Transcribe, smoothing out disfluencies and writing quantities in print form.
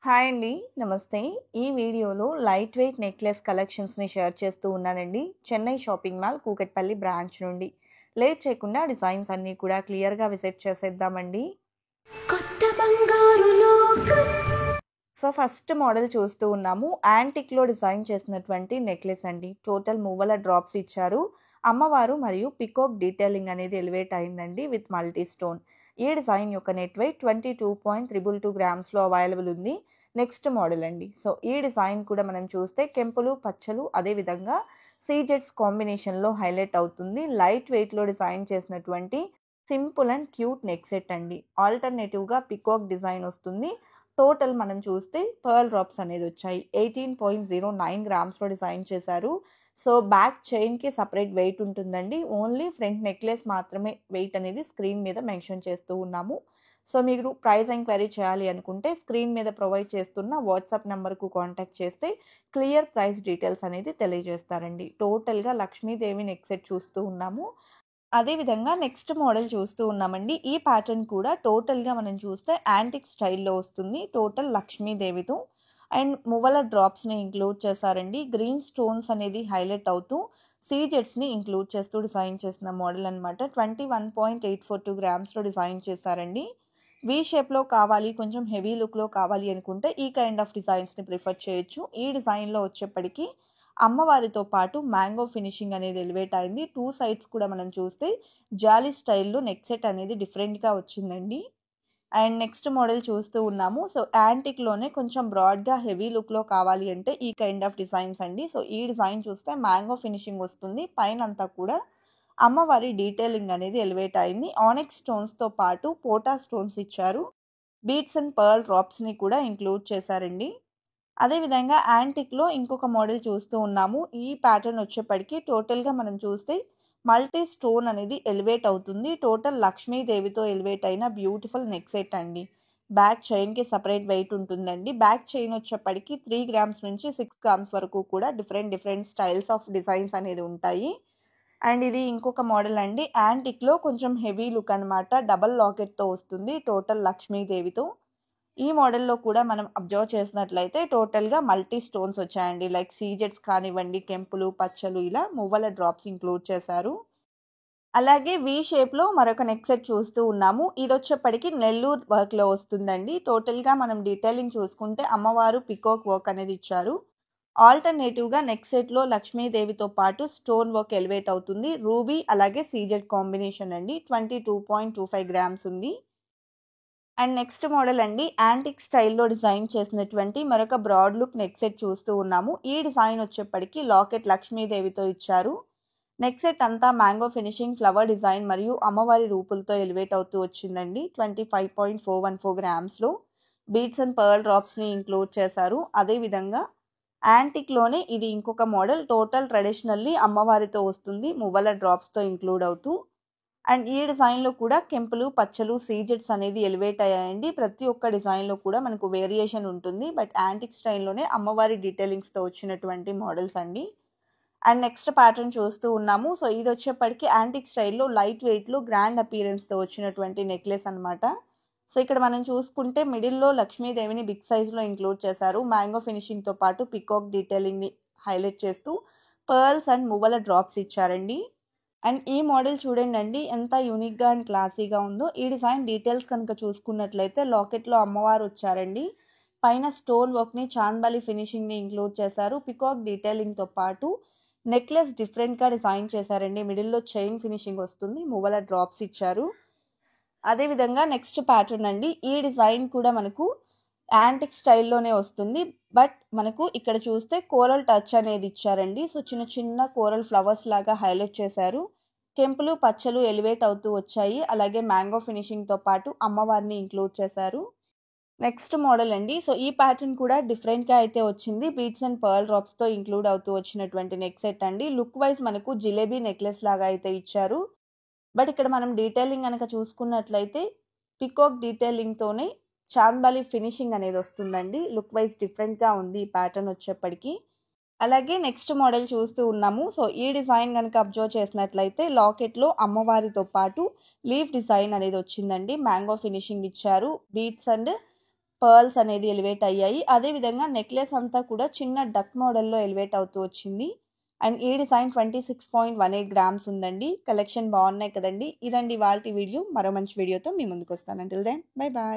Hi అండి. నమస్తే. ఈ వీడియోలో లైట్ వెయిట్ నెక్లెస్ కలెక్షన్స్‌ని షేర్ చేస్తూ ఉన్నానండి. Chennai shopping mall Kukatpally branch నుండి. లేట్ చేయకుండా డిజైన్స్ అన్నీ కూడా క్లియర్‌గా విజిట్ చేసేద్దామండి. కొత్త బంగారు లోకం. ఫస్ట్ మోడల్ చూస్తూ ఉన్నాము. యాంటిక్‌లో డిజైన్ చేసినటువంటి నెక్లెస్ అండి. టోటల్ మువ్వల డ్రాప్స్ ఇచ్చారు. అమ్మవారు మరియు పికాక్ డీటెయిలింగ్ అనేది ఎలివేట్ అయిందండి విత్ మల్టీ స్టోన్. ఈ డిజైన్ యొక్క నెట్ వెయిట్ 22.222 గ్రామ్స్‌లో అవైలబుల్ ఉంది. నెక్స్ట్ మోడల్ అండి. ఈ డిజైన్ కూడా మనం చూస్తే కెంపులు, పచ్చలు అదేవిధంగా సీజెడ్స్ కాంబినేషన్‌లో హైలైట్ అవుతుంది. లైట్ వెయిట్‌లో డిజైన్ చేసినటువంటి simple and cute neck set అండి. ఆల్టర్‌నేటివ్‌గా పికాక్ డిజైన్ వస్తుంది. టోటల్ మనం చూస్తే పర్ల్ డ్రాప్స్ అనేది వచ్చాయి. 18.09 గ్రామ్స్‌లో డిజైన్ చేశారు. బ్యాక్ చైన్‌కి సెపరేట్ వెయిట్ ఉంటుందండి. ఓన్లీ ఫ్రంట్ నెక్లెస్ మాత్రమే వెయిట్ అనేది స్క్రీన్ మీద మెన్షన్ చేస్తూ ఉన్నాము. మీరు ప్రైస్ ఎంక్వైరీ చేయాలి అనుకుంటే స్క్రీన్ మీద ప్రొవైడ్ చేస్తున్న వాట్సాప్ నంబర్‌కు కాంటాక్ట్ చేస్తే క్లియర్ ప్రైస్ డీటెయిల్స్ అనేది తెలియజేస్తారండి. టోటల్‌గా లక్ష్మీదేవి నెక్ సెట్ చూస్తూ ఉన్నాము. అదేవిధంగా నెక్స్ట్ మోడల్ చూస్తూ ఉన్నామండి. ఈ ప్యాటర్న్ కూడా టోటల్‌గా మనం చూస్తే యాంటిక్ స్టైల్‌లో వస్తుంది. టోటల్ లక్ష్మీదేవితో అండ్ మువ్వల డ్రాప్స్‌ని ఇంక్లూడ్ చేశారండి. గ్రీన్ స్టోన్స్ అనేది హైలైట్ అవుతూ సీజెడ్స్‌ని ఇంక్లూడ్ చేస్తూ డిజైన్ చేసిన మోడల్ అనమాట. 21.842 గ్రామ్స్‌లో డిజైన్ చేశారండి. వి షేప్‌లో కావాలి, కొంచెం హెవీ లుక్‌లో కావాలి అనుకుంటే ఈ కైండ్ ఆఫ్ డిజైన్స్‌ని ప్రిఫర్ చేయొచ్చు. ఈ డిజైన్‌లో వచ్చేప్పటికి అమ్మవారితో పాటు మ్యాంగో ఫినిషింగ్ అనేది ఎలివేట్ అయింది. 2 సైడ్స్ కూడా మనం చూస్తే జాలీ స్టైల్‌లో నెక్ సెట్ అనేది డిఫరెంట్‌గా వచ్చిందండి. అండ్ నెక్స్ట్ మోడల్ చూస్తూ ఉన్నాము. యాంటిక్‌లోనే కొంచెం బ్రాడ్‌గా హెవీ లుక్‌లో కావాలి అంటే ఈ కైండ్ ఆఫ్ డిజైన్స్ అండి. ఈ డిజైన్ చూస్తే మ్యాంగో ఫినిషింగ్ వస్తుంది. పైనంతా కూడా అమ్మవారి డీటెయిలింగ్ అనేది ఎలివేట్ అయింది. ఆనిక్స్ స్టోన్స్‌తో పాటు పోటా స్టోన్స్ ఇచ్చారు. బీడ్స్ అండ్ పర్ల్ డ్రాప్స్‌ని కూడా ఇంక్లూడ్ చేశారండి. అదేవిధంగా యాంటిక్‌లో ఇంకొక మోడల్ చూస్తూ ఉన్నాము. ఈ ప్యాటర్న్ వచ్చేప్పటికి టోటల్‌గా మనం చూస్తే మల్టీ స్టోన్ అనేది ఎలివేట్ అవుతుంది. టోటల్ లక్ష్మీదేవితో ఎలివేట్ అయిన బ్యూటిఫుల్ నెక్ సెట్ అండి. బ్యాక్ చైన్‌కి సెపరేట్ వెయిట్ ఉంటుందండి. బ్యాక్ చైన్ వచ్చేప్పటికి 3 గ్రామ్స్ నుంచి 6 గ్రామ్స్ వరకు కూడా డిఫరెంట్ స్టైల్స్ ఆఫ్ డిజైన్స్ అనేది ఉంటాయి. అండ్ ఇది ఇంకొక మోడల్ అండి. యాంటిక్‌లో కొంచెం హెవీ లుక్ అనమాట. డబుల్ లాకెట్‌తో వస్తుంది. టోటల్ లక్ష్మీదేవితో. ఈ మోడల్‌లో కూడా మనం అబ్జర్వ్ చేసినట్లయితే టోటల్‌గా మల్టీ స్టోన్స్ వచ్చాయండి. లైక్ సీజెడ్స్ కానివ్వండి, కెంపులు, పచ్చలు ఇలా మువ్వల డ్రాప్స్ ఇంక్లూడ్ చేశారు. అలాగే వి షేప్‌లో మరొక నెక్ సెట్ చూస్తూ ఉన్నాము. ఇదొచ్చేప్పటికి నెల్లూరు వర్క్‌లో వస్తుందండి. టోటల్‌గా మనం డీటెయిలింగ్ చూసుకుంటే అమ్మవారు పికాక్ వర్క్ అనేది ఇచ్చారు. ఆల్టర్‌నేటివ్‌గా నెక్ సెట్‌లో లక్ష్మీదేవితో పాటు స్టోన్ వర్క్ ఎలివేట్ అవుతుంది. రూబీ అలాగే సీజెడ్ కాంబినేషన్ అండి. 22.25 గ్రామ్స్ ఉంది. అండ్ నెక్స్ట్ మోడల్ అండి. యాంటిక్ స్టైల్‌లో డిజైన్ చేసినటువంటి మరొక బ్రాడ్ లుక్ నెక్ సెట్ చూస్తూ ఉన్నాము. ఈ డిజైన్ వచ్చేప్పటికి లాకెట్ లక్ష్మీదేవితో ఇచ్చారు. నెక్ సెట్ అంతా మ్యాంగో ఫినిషింగ్, ఫ్లవర్ డిజైన్ మరియు అమ్మవారి రూపులతో ఎలివేట్ అవుతూ వచ్చిందండి. 25.414 గ్రామ్స్‌లో బీడ్స్ అండ్ పర్ల్ డ్రాప్స్‌ని ఇంక్లూడ్ చేశారు. అదేవిధంగా యాంటిక్‌లోనే ఇది ఇంకొక మోడల్. టోటల్ ట్రెడిషనల్లీ అమ్మవారితో వస్తుంది. మువ్వల డ్రాప్స్‌తో ఇంక్లూడ్ అవుతూ అండ్ ఈ డిజైన్‌లో కూడా కెంపులు, పచ్చలు, సీజెడ్స్ అనేది ఎలివేట్ అయ్యాయండి. ప్రతి ఒక్క డిజైన్‌లో కూడా మనకు వేరియేషన్ ఉంటుంది. బట్ యాంటిక్ స్టైల్‌లోనే అమ్మవారి డీటెయిలింగ్స్‌తో వచ్చినటువంటి మోడల్స్ అండి. అండ్ నెక్స్ట్ ప్యాటర్న్ చూస్తూ ఉన్నాము. ఇదొచ్చేప్పటికి యాంటిక్ స్టైల్‌లో లైట్ వెయిట్‌లో గ్రాండ్ అపియరెన్స్‌తో వచ్చినటువంటి నెక్లెస్ అనమాట. ఇక్కడ మనం చూసుకుంటే మిడిల్‌లో లక్ష్మీదేవిని బిగ్ సైజ్‌లో ఇంక్లూడ్ చేశారు. మ్యాంగో ఫినిషింగ్‌తో పాటు పికాక్ డీటెయిలింగ్‌ని హైలైట్ చేస్తూ పర్ల్స్ అండ్ మువ్వల డ్రాప్స్ ఇచ్చారండి. అండ్ ఈ మోడల్ చూడండండి ఎంత యూనిక్‌గా అండ్ క్లాసీగా ఉందో. ఈ డిజైన్ డీటెయిల్స్ కనుక చూసుకున్నట్లయితే లాకెట్‌లో అమ్మవారు వచ్చారండి. పైన స్టోన్ వర్క్‌ని, చాంద్బాలి ఫినిషింగ్‌ని ఇంక్లూడ్ చేశారు. పికాక్ డీటెయిలింగ్‌తో పాటు నెక్లెస్ డిఫరెంట్‌గా డిజైన్ చేశారండి. మిడిల్‌లో చైన్ ఫినిషింగ్ వస్తుంది. మువ్వల డ్రాప్స్ ఇచ్చారు. అదేవిధంగా నెక్స్ట్ ప్యాటర్న్ అండి. ఈ డిజైన్ కూడా మనకు యాంటిక్ స్టైల్‌లోనే వస్తుంది. బట్ మనకు ఇక్కడ చూస్తే కోరల్ టచ్ అనేది ఇచ్చారండి. చిన్న చిన్న కోరల్ ఫ్లవర్స్ లాగా హైలైట్ చేశారు. కెంపులు, పచ్చలు ఎలివేట్ అవుతూ వచ్చాయి. అలాగే మ్యాంగో ఫినిషింగ్‌తో పాటు అమ్మవారిని ఇంక్లూడ్ చేశారు. నెక్స్ట్ మోడల్ అండి. ఈ ప్యాటర్న్ కూడా డిఫరెంట్‌గా అయితే వచ్చింది. బీడ్స్ అండ్ పర్ల్ డ్రాప్స్‌తో ఇంక్లూడ్ అవుతూ వచ్చినటువంటి నెక్ సెట్ అండి. లుక్ వైస్ మనకు జిలేబీ నెక్లెస్ లాగా అయితే ఇచ్చారు. బట్ ఇక్కడ మనం డీటెయిలింగ్ గనక చూసుకున్నట్లయితే పికాక్ డీటెయిలింగ్‌తోనే చాంద్బాలి ఫినిషింగ్ అనేది వస్తుందండి. లుక్ వైస్ డిఫరెంట్‌గా ఉంది ఈ ప్యాటర్న్ వచ్చేప్పటికి. అలాగే నెక్స్ట్ మోడల్ చూస్తూ ఉన్నాము. ఈ డిజైన్ గనక అబ్జర్వ్ చేసినట్లయితే లాకెట్‌లో అమ్మవారితో పాటు లీఫ్ డిజైన్ అనేది వచ్చిందండి. మ్యాంగో ఫినిషింగ్ ఇచ్చారు. బీడ్స్ అండ్ పర్ల్స్ అనేది ఎలివేట్ అయ్యాయి. అదేవిధంగా నెక్లెస్ అంతా కూడా చిన్న డక్ మోడల్‌లో ఎలివేట్ అవుతూ వచ్చింది. అండ్ ఈ డిజైన్ 26.18 గ్రామ్స్ ఉందండి. కలెక్షన్ బాగున్నాయి కదండీ! ఇదండి ఇవాల్టి వీడియో. మరో మంచి వీడియోతో మీ ముందుకొస్తాను. Until then bye by.